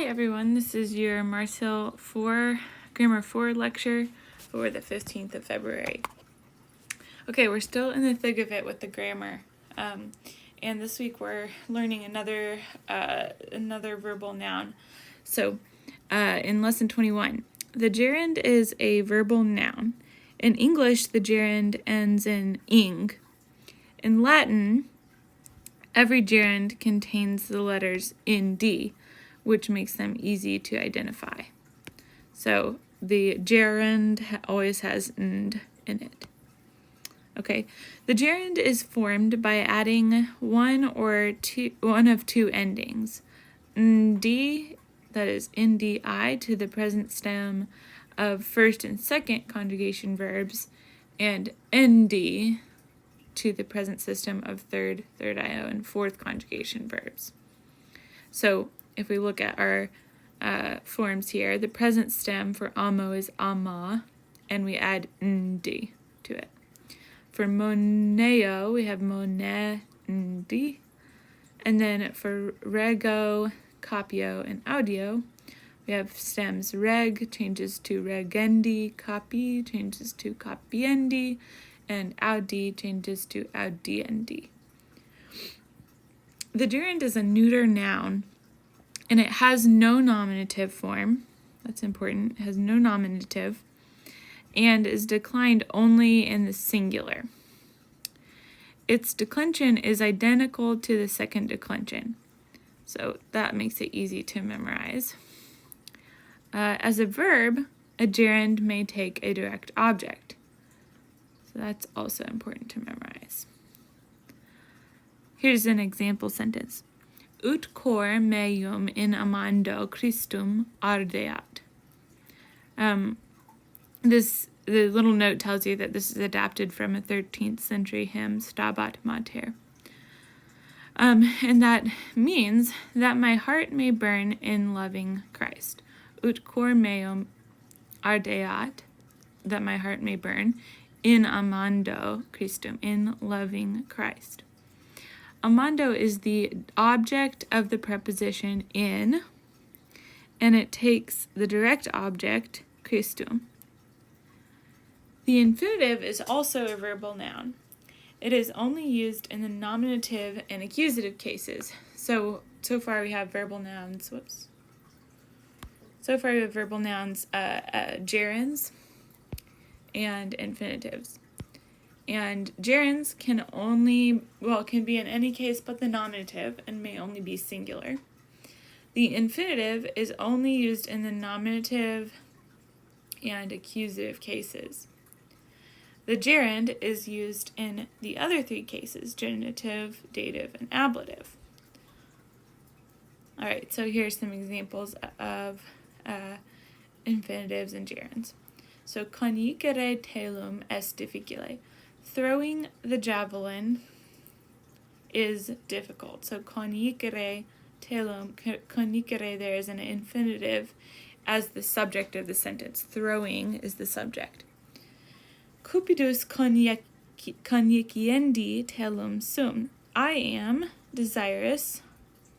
Hi everyone, this is your Marcel 4 Grammar 4 lecture for the 15th of February. Okay, we're still in the thick of it with the grammar, and this week we're learning another verbal noun. So, in lesson 21, the gerund is a verbal noun. In English, the gerund ends in ing. In Latin, every gerund contains the letters nd, which makes them easy to identify. So the gerund always has nd in it. Okay, the gerund is formed by adding one of two endings. Nd, that is ndi, to the present stem of first and second conjugation verbs, and nd to the present system of third io, and fourth conjugation verbs. So if we look at our forms here, the present stem for amo is ama, and we add nd to it. For moneo, we have monendi, and then for rego, copio, and audio, we have stems reg changes to regendi, copy changes to copiendi, and audi changes to audiendi. The gerund is a neuter noun, and it has no nominative form. That's important. It has no nominative, and is declined only in the singular. Its declension is identical to the second declension, so that makes it easy to memorize. As a verb, a gerund may take a direct object, so that's also important to memorize. Here's an example sentence. Ut cor meum in amando Christum ardeat. The little note tells you that this is adapted from a 13th century hymn, Stabat Mater. And that means that my heart may burn in loving Christ. Ut cor meum ardeat, that my heart may burn, in amando Christum, in loving Christ. Amando is the object of the preposition in, and it takes the direct object, Christum. The infinitive is also a verbal noun. It is only used in the nominative and accusative cases. So far we have verbal nouns, gerunds and infinitives. And gerunds can be in any case but the nominative and may only be singular. The infinitive is only used in the nominative and accusative cases. The gerund is used in the other three cases, genitive, dative, and ablative. All right, so here's some examples of infinitives and gerunds. So, conicere telum est difficile. Throwing the javelin is difficult. So, conicere telum, conicere there is an infinitive as the subject of the sentence. Throwing is the subject. Cupidus conjeciendi telum sum. I am desirous,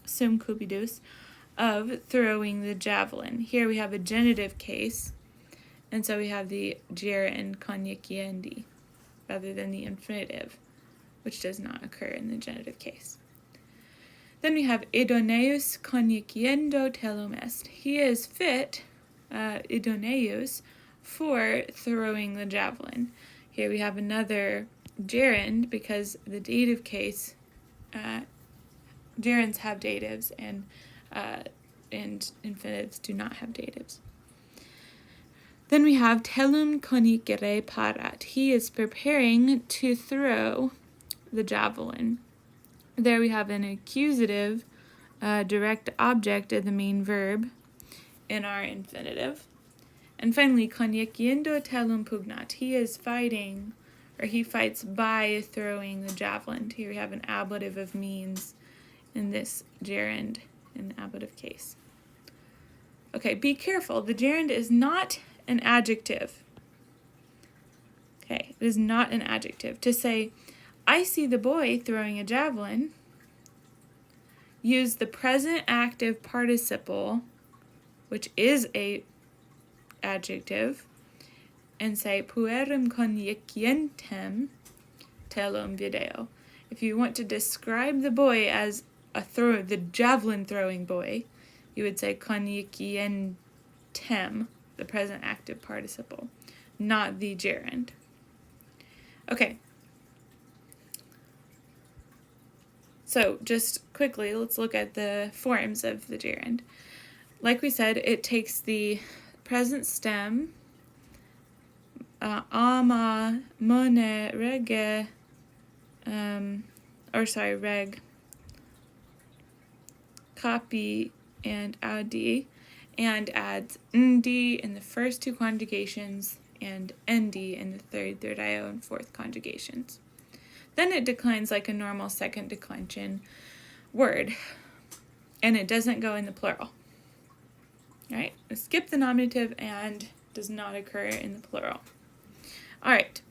sum cupidus, of throwing the javelin. Here we have a genitive case, and so we have the gerund conjeciendi rather than the infinitive, which does not occur in the genitive case. Then we have idoneus conjeciendo telum est. He is fit, idoneus, for throwing the javelin. Here we have another gerund because the dative case, gerunds have datives and infinitives do not have datives. Then we have telum conicere parat. He is preparing to throw the javelin. There we have an accusative direct object of the main verb in our infinitive. And finally, conjeciendo telum pugnat. He is fighting, or he fights by throwing the javelin. Here we have an ablative of means in this gerund in the ablative case. Okay, be careful. The gerund is not an adjective. Okay, it is not an adjective. To say, I see the boy throwing a javelin, use the present active participle which is a adjective, and say puerum conjecientem telum video. If you want to describe the boy as the javelin throwing boy, you would say conjecientem, the present active participle, not the gerund. Okay. So just quickly, let's look at the forms of the gerund. Like we said, it takes the present stem, ama, mone, rege, reg, copy, and audi, and adds ndi in the first two conjugations and nd in the third io, and fourth conjugations. Then it declines like a normal second declension word, and it doesn't go in the plural. All right, skip the nominative and does not occur in the plural. All right,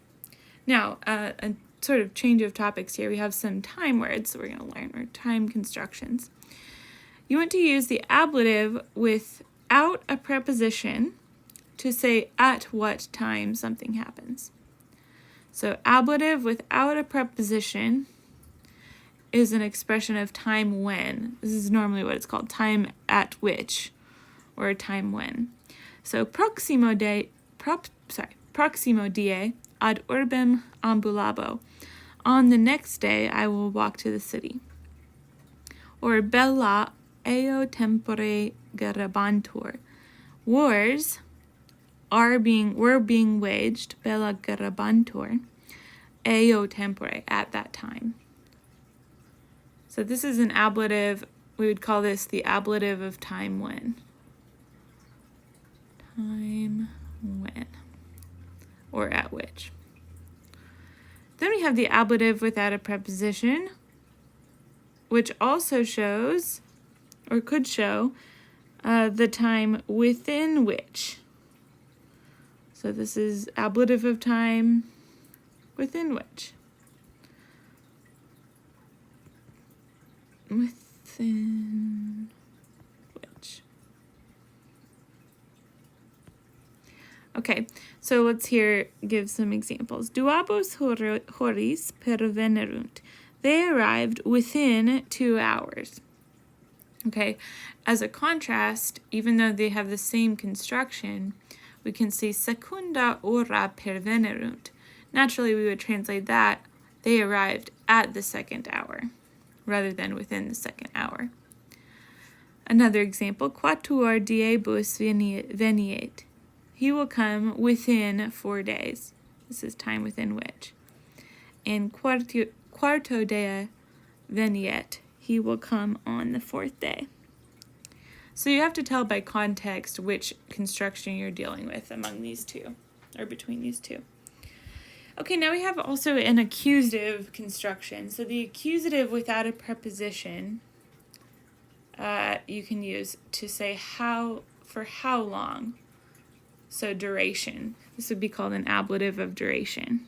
now a sort of change of topics here. We have some time words that we're going to learn, or time constructions. You want to use the ablative without a preposition to say at what time something happens. So ablative without a preposition is an expression of time when. This is normally what it's called, time at which, or time when. So proximo die ad urbem ambulabo. On the next day I will walk to the city. Or bella eo tempore garabantur. Wars were being waged, bella garabantur, eo tempore, at that time. So this is an ablative. We would call this the ablative of time when. Time when, or at which. Then we have the ablative without a preposition, which also shows, or could show, the time within which. So this is ablative of time within which. Within which. Okay, so let's give some examples. Duabos horis pervenerunt. They arrived within 2 hours. Okay, as a contrast, even though they have the same construction, we can see secunda ora pervenerunt. Naturally, we would translate that, they arrived at the second hour, rather than within the second hour. Another example, quatuor diebus veniet. He will come within 4 days. This is time within which. And quarto dea veniet. He will come on the 4th day. So you have to tell by context which construction you're dealing with among these two, or between these two. Okay, now we have also an accusative construction. So the accusative without a preposition, you can use to say for how long. So duration. This would be called an ablative of duration.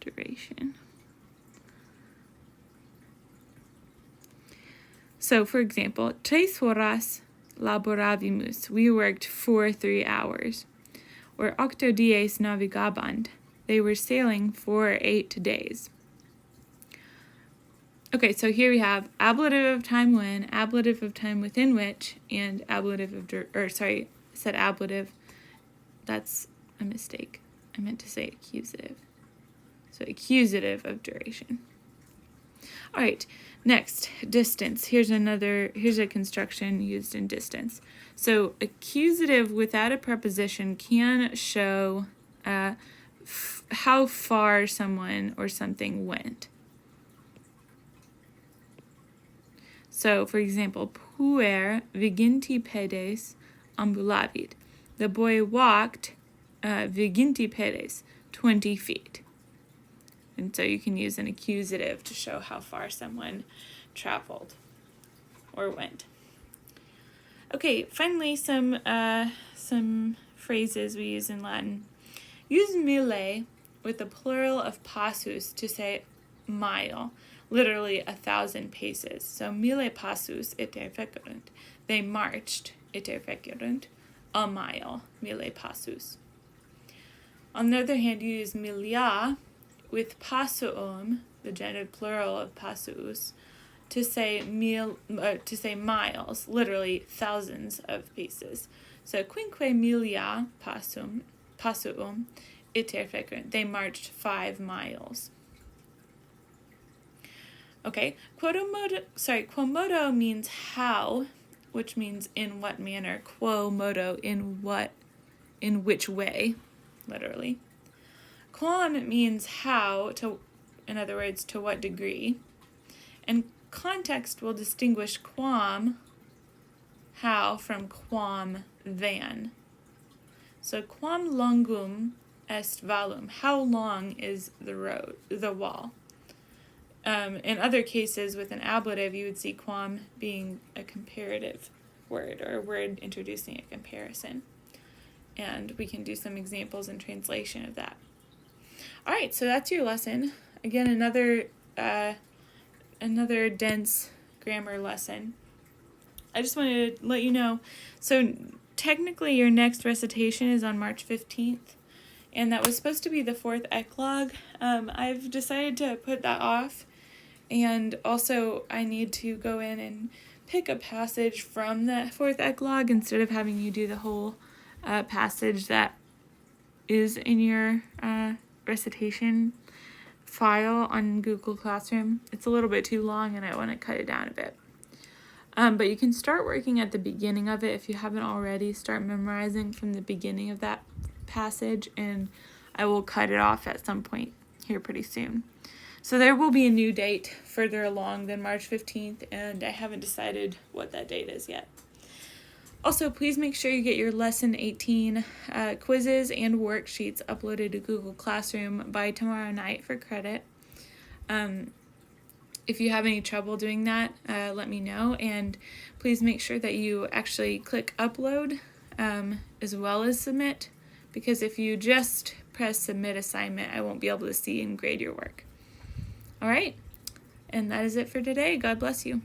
Duration. So, for example, 3 horas laboravimus. We worked for 3 hours. Or 8 dies navigabant. They were sailing for 8 days. Okay, so here we have ablative of time when, ablative of time within which, and ablative of I said ablative. That's a mistake. I meant to say accusative. So accusative of duration. All right, next, distance. Here's a construction used in distance. So accusative without a preposition can show how far someone or something went. So, for example, puer viginti pedes ambulavit. The boy walked viginti pedes, 20 feet. And so you can use an accusative to show how far someone traveled or went. Okay, finally some phrases we use in Latin. Use mille with the plural of passus to say mile. literally 1,000 paces. So mille passus iter fecerunt. They marched, iter fecerunt, a mile, mille passus. On the other hand, you use milia with passuum, the genitive plural of passus, to say miles, literally thousands of paces. So quinque milia passuum iter fecerunt. They marched 5 miles. Okay, quomodo means how, which means in what manner. Quo modo, in which way, literally. Quam means how, in other words, to what degree. And context will distinguish quam, how, from quam, than. So quam longum est valum, how long is the wall? In other cases, with an ablative, you would see quam being a comparative word, or a word introducing a comparison. And we can do some examples and translation of that. All right, so that's your lesson. Again, another dense grammar lesson. I just wanted to let you know. So technically, your next recitation is on March 15th, and that was supposed to be the 4th eclogue. I've decided to put that off. And also, I need to go in and pick a passage from the 4th eclogue instead of having you do the whole passage that is in your recitation file on Google Classroom. It's a little bit too long, and I want to cut it down a bit. But you can start working at the beginning of it if you haven't already. Start memorizing from the beginning of that passage, and I will cut it off at some point here pretty soon. So there will be a new date further along than March 15th, and I haven't decided what that date is yet. Also, please make sure you get your Lesson 18 quizzes and worksheets uploaded to Google Classroom by tomorrow night for credit. If you have any trouble doing that, let me know, and please make sure that you actually click upload as well as submit, because if you just press submit assignment, I won't be able to see and grade your work. All right, and that is it for today. God bless you.